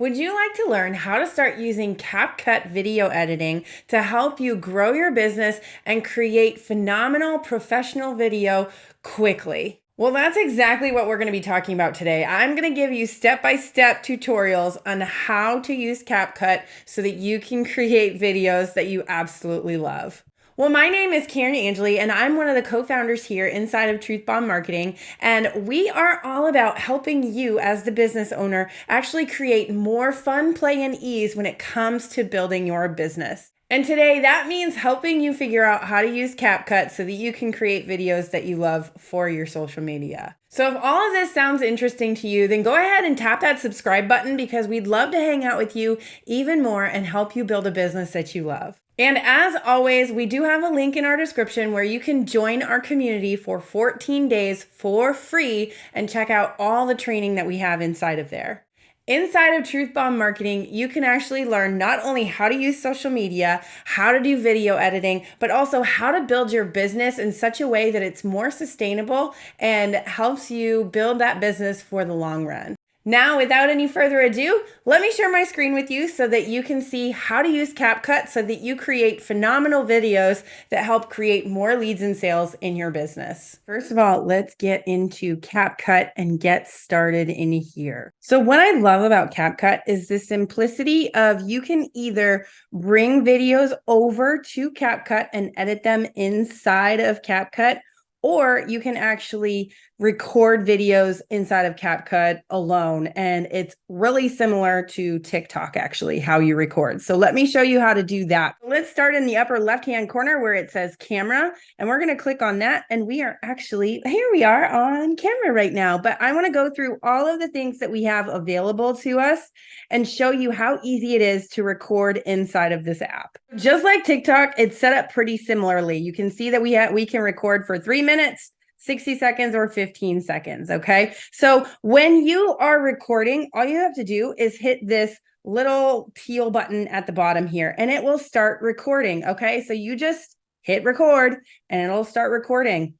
Would you like to learn how to start using CapCut video editing to help you grow your business and create phenomenal professional video quickly? Well, that's exactly what we're going to be talking about today. I'm going to give you step-by-step tutorials on how to use CapCut so that you can create videos that you absolutely love. Well, my name is Karin and I'm one of the co-founders here inside of Truth Bomb Marketing, and we are all about helping you as the business owner actually create more fun, play, and ease when it comes to building your business. And today that means helping you figure out how to use CapCut so that you can create videos that you love for your social media. So if all of this sounds interesting to you, then go ahead and tap that subscribe button because we'd love to hang out with you even more and help you build a business that you love. And as always, we do have a link in our description where you can join our community for 14 days for free and check out all the training that we have inside of there. Inside of Truth Bomb Marketing, you can actually learn not only how to use social media, how to do video editing, but also how to build your business in such a way that it's more sustainable and helps you build that business for the long run. Now, without any further ado, let me share my screen with you so that you can see how to use CapCut so that you create phenomenal videos that help create more leads and sales in your business. First of all, let's get into CapCut and get started in here. So what I love about CapCut is the simplicity of you can either bring videos over to CapCut and edit them inside of CapCut, or you can actually record videos inside of CapCut alone. And it's really similar to TikTok, actually, how you record. So let me show you how to do that. Let's start in the upper left-hand corner where it says camera, and we're going to click on that. And we are actually, here we are on camera right now. But I want to go through all of the things that we have available to us and show you how easy it is to record inside of this app. Just like TikTok, it's set up pretty similarly. You can see that we can record for 3 minutes, 60 seconds, or 15 seconds, okay? So when you are recording, all you have to do is hit this little teal button at the bottom here, and it will start recording, okay? So you just hit record, and it'll start recording.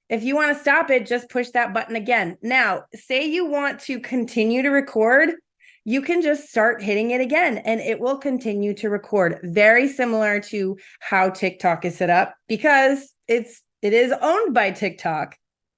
If you want to stop it, just push that button again. Now, say you want to continue to record, you can just start hitting it again and it will continue to record. Very similar to how TikTok is set up because it is owned by TikTok.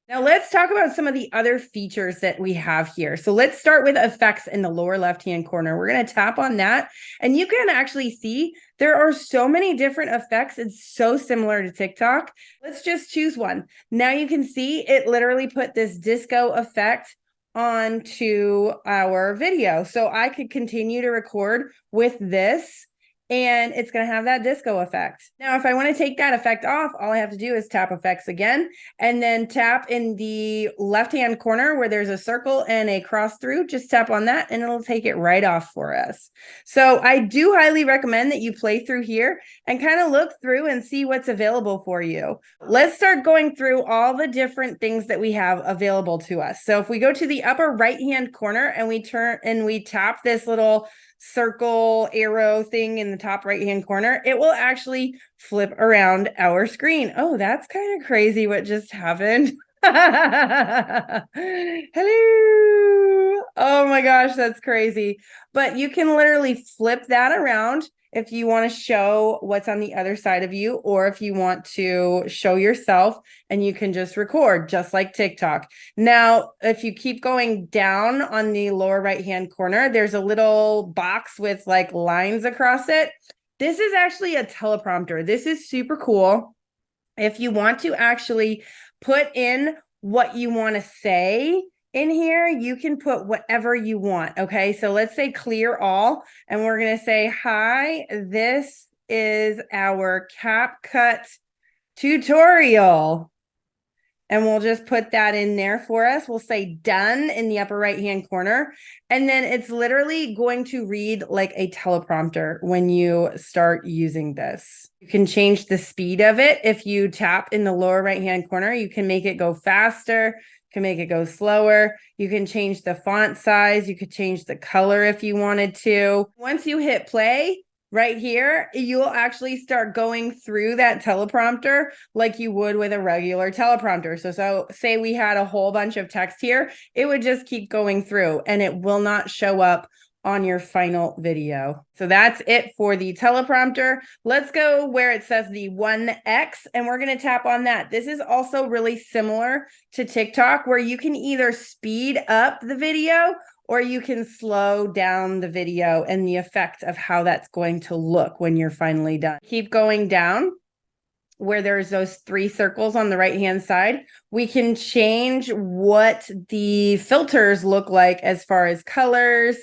Now let's talk about some of the other features that we have here. So let's start with effects in the lower left-hand corner. We're going to tap on that and you can actually see there are so many different effects. It's so similar to TikTok. Let's just choose one. Now you can see it literally put this disco effect onto our video. So I could continue to record with this and it's going to have that disco effect. Now, if I want to take that effect off, all I have to do is tap effects again and then tap in the left-hand corner where there's a circle and a cross through. Just tap on that and it'll take it right off for us. So I do highly recommend that you play through here and kind of look through and see what's available for you. Let's start going through all the different things that we have available to us. So if we go to the upper right-hand corner and we tap this little circle arrow thing in the top right hand corner, it will actually flip around our screen. Oh, that's kind of crazy what just happened. Hello. Oh my gosh, that's crazy. But you can literally flip that around if you want to show what's on the other side of you, or if you want to show yourself, and you can just record just like TikTok. Now, if you keep going down on the lower right-hand corner, there's a little box with like lines across it. This is actually a teleprompter. This is super cool. If you want to actually put in what you want to say in here, you can put whatever you want. Okay, so let's say clear all, and we're going to say, hi, this is our CapCut tutorial. And we'll just put that in there for us. We'll say done in the upper right-hand corner. And then it's literally going to read like a teleprompter when you start using this. You can change the speed of it. If you tap in the lower right-hand corner, you can make it go faster, can make it go slower. You can change the font size. You could change the color if you wanted to. Once you hit play, right here, you'll actually start going through that teleprompter like you would with a regular teleprompter. So say we had a whole bunch of text here, it would just keep going through and it will not show up on your final video. So that's it for the teleprompter. Let's go where it says the 1x, and we're going to tap on that. This is also really similar to TikTok, where you can either speed up the video or you can slow down the video and the effect of how that's going to look when you're finally done. Keep going down where there's those 3 circles on the right hand side. We can change what the filters look like as far as colors.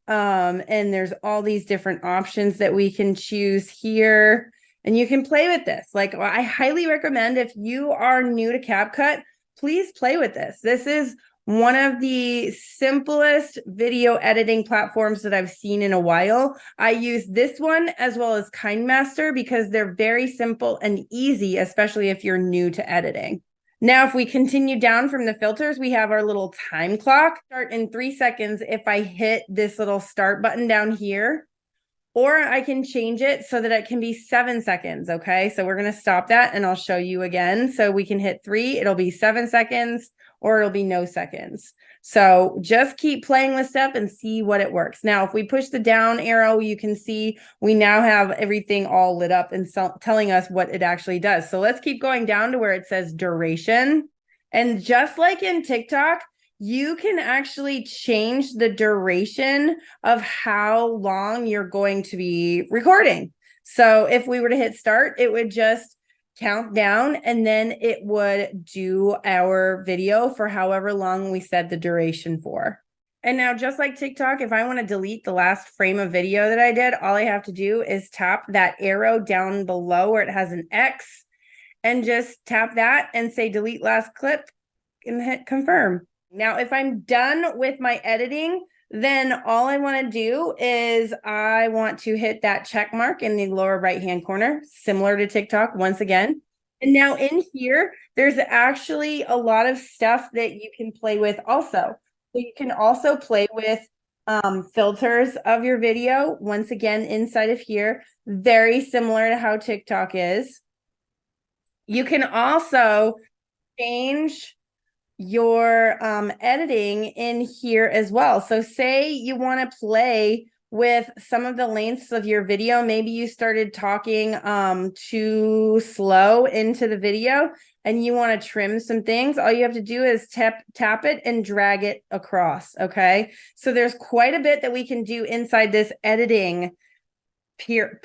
And there's all these different options that we can choose here. And you can play with this. Like, I highly recommend, if you are new to CapCut, please play with this. This is one of the simplest video editing platforms that I've seen in a while. I use this one as well as KindMaster because they're very simple and easy, especially if you're new to editing. Now, if we continue down from the filters, we have our little time clock. Start in 3 seconds if I hit this little start button down here, or I can change it so that it can be 7 seconds, okay? So we're gonna stop that and I'll show you again. So we can hit 3, it'll be 7 seconds, or it'll be no seconds. So just keep playing with stuff and see what it works. Now, if we push the down arrow, you can see we now have everything all lit up and telling us what it actually does. So let's keep going down to where it says duration. And just like in TikTok, you can actually change the duration of how long you're going to be recording. So if we were to hit start, it would just count down and then it would do our video for however long we set the duration for. And now, just like TikTok, if I want to delete the last frame of video that I did, all I have to do is tap that arrow down below where it has an X and just tap that and say delete last clip and hit confirm. Now, if I'm done with my editing, then all I want to do is I want to hit that check mark in the lower right-hand corner, similar to TikTok once again. And now in here, there's actually a lot of stuff that you can play with also. So you can also play with filters of your video, once again, inside of here, very similar to how TikTok is. You can also change your editing in here as well. So say you want to play with some of the lengths of your video. Maybe you started talking too slow into the video and you want to trim some things. All you have to do is tap it and drag it across. Okay, so there's quite a bit that we can do inside this editing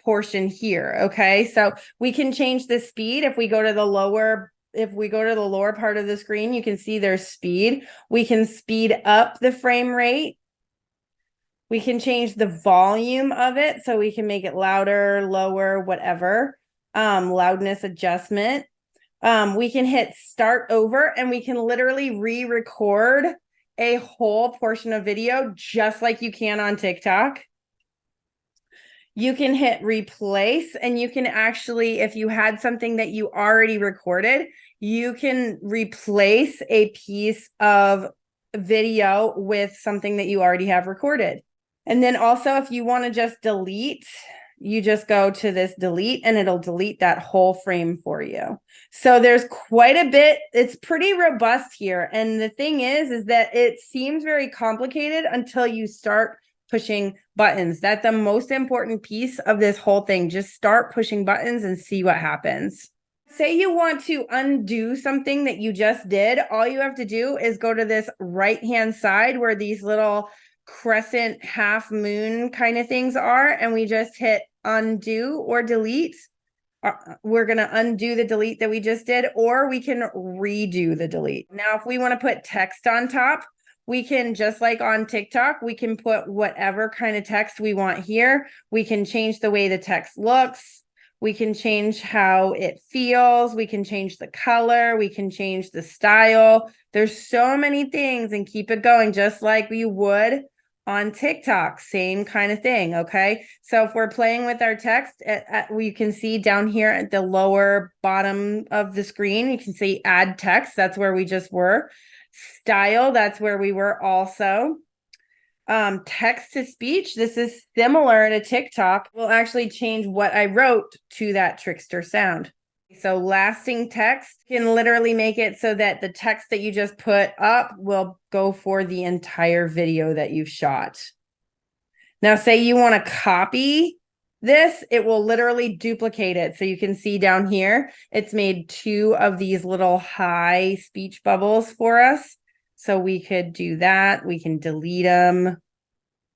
portion here. Okay, so we can change the speed. If we go to the lower part of the screen, you can see there's speed. We can speed up the frame rate. We can change the volume of it, so we can make it louder, lower, whatever. Loudness adjustment. We can hit start over and we can literally re-record a whole portion of video just like you can on TikTok. You can hit replace and you can actually, if you had something that you already recorded, you can replace a piece of video with something that you already have recorded. And then also, if you want to just delete, you just go to this delete and it'll delete that whole frame for you. So there's quite a bit. It's pretty robust here. And the thing is that it seems very complicated until you start pushing buttons. That's the most important piece of this whole thing. Just start pushing buttons and see what happens. Say you want to undo something that you just did. All you have to do is go to this right-hand side where these little crescent half moon kind of things are, and we just hit undo or delete. We're going to undo the delete that we just did, or we can redo the delete. Now, if we want to put text on top, we can, just like on TikTok, we can put whatever kind of text we want here. We can change the way the text looks. We can change how it feels. We can change the color. We can change the style. There's so many things, and keep it going just like you would on TikTok. Same kind of thing. Okay. So if we're playing with our text, we can see down here at the lower bottom of the screen, you can see add text. That's where we just were. Style, that's where we were also. Text to speech, this is similar to TikTok. We'll actually change what I wrote to that trickster sound. So lasting text can literally make it so that the text that you just put up will go for the entire video that you've shot. Now, say you want to copy this, it will literally duplicate it. So you can see down here, it's made 2 of these little high speech bubbles for us. So we could do that. We can delete them.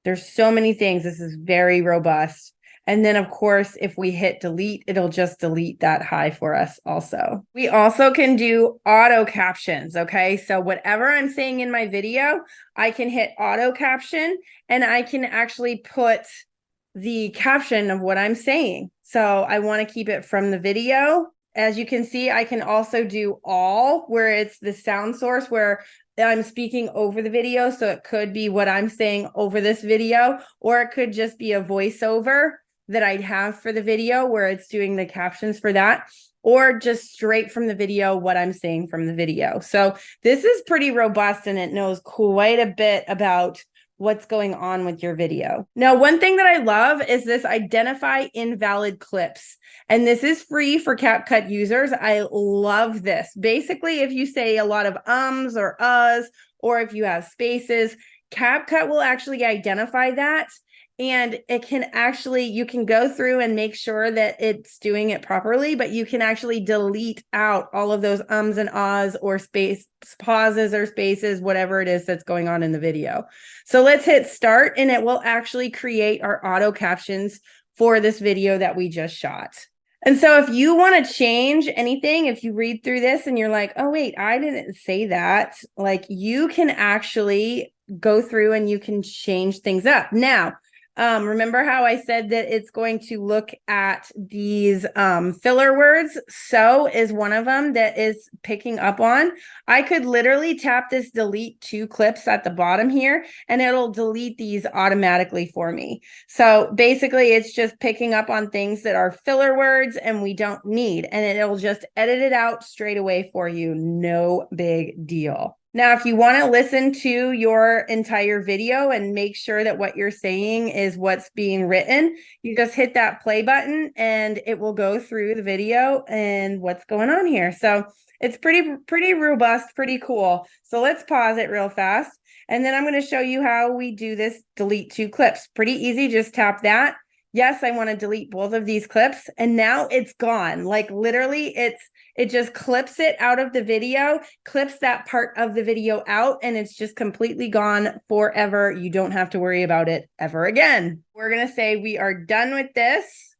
There's so many things. This is very robust. And then, of course, if we hit delete, it'll just delete that high for us also. We also can do auto captions, okay? So whatever I'm saying in my video, I can hit auto caption and I can actually put the caption of what I'm saying. So I want to keep it from the video. As you can see, I can also do all, where it's the sound source where I'm speaking over the video. So it could be what I'm saying over this video, or it could just be a voiceover that I'd have for the video where it's doing the captions for that, or just straight from the video, what I'm saying from the video. So this is pretty robust and it knows quite a bit about what's going on with your video. Now, one thing that I love is this identify invalid clips. And this is free for CapCut users. I love this. Basically, if you say a lot of ums or uhs, or if you have spaces, CapCut will actually identify that. And it can actually, you can go through and make sure that it's doing it properly, but you can actually delete out all of those ums and ahs or space pauses or spaces, whatever it is that's going on in the video. So let's hit start and it will actually create our auto captions for this video that we just shot. And so if you want to change anything, if you read through this and you're like, oh, wait, I didn't say that, like you can actually go through and you can change things up. Now, remember how I said that it's going to look at these filler words? So is one of them that is picking up on. I could literally tap this delete 2 clips at the bottom here, and it'll delete these automatically for me. So basically, it's just picking up on things that are filler words and we don't need, and it'll just edit it out straight away for you. No big deal. Now, if you want to listen to your entire video and make sure that what you're saying is what's being written, you just hit that play button and it will go through the video and what's going on here. So it's pretty robust, pretty cool. So let's pause it real fast. And then I'm going to show you how we do this delete 2 clips. Pretty easy. Just tap that. Yes, I want to delete both of these clips. And now it's gone. Like literally it just clips it out of the video, clips that part of the video out, and it's just completely gone forever. You don't have to worry about it ever again. We're going to say we are done with this.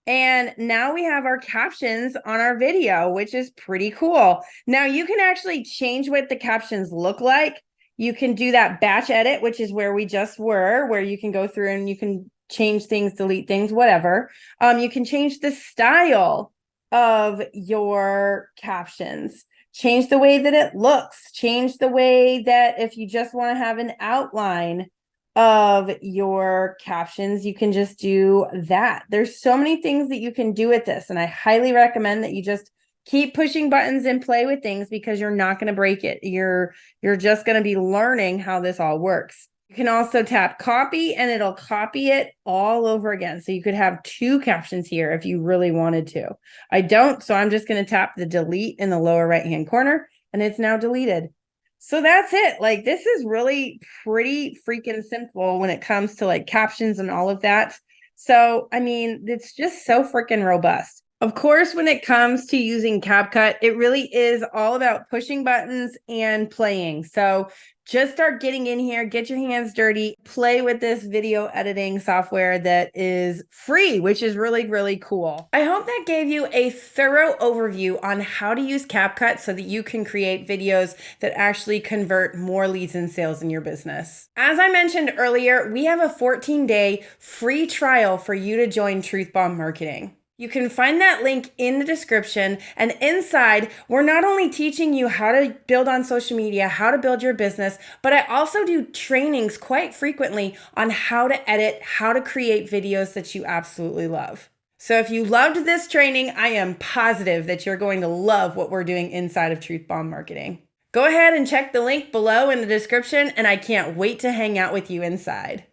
And now we have our captions on our video, which is pretty cool. Now you can actually change what the captions look like. You can do that batch edit, which is where we just were, where you can go through and you can change things, delete things, whatever. You can change the style of your captions, change the way that it looks, change the way that if you just want to have an outline of your captions, you can just do that. There's so many things that you can do with this, and I highly recommend that you just keep pushing buttons and play with things because you're not going to break it. You're just going to be learning how this all works. You can also tap copy and it'll copy it all over again. So you could have 2 captions here if you really wanted to. I don't, so I'm just going to tap the delete in the lower right-hand corner and it's now deleted. So that's it. Like this is really pretty freaking simple when it comes to like captions and all of that. So, I mean, it's just so freaking robust. Of course, when it comes to using CapCut, it really is all about pushing buttons and playing. So just start getting in here, get your hands dirty, play with this video editing software that is free, which is really, really cool. I hope that gave you a thorough overview on how to use CapCut so that you can create videos that actually convert more leads and sales in your business. As I mentioned earlier, we have a 14-day free trial for you to join Truth Bomb Marketing. You can find that link in the description, and inside, we're not only teaching you how to build on social media, how to build your business, but I also do trainings quite frequently on how to edit, how to create videos that you absolutely love. So if you loved this training, I am positive that you're going to love what we're doing inside of Truth Bomb Marketing. Go ahead and check the link below in the description, and I can't wait to hang out with you inside.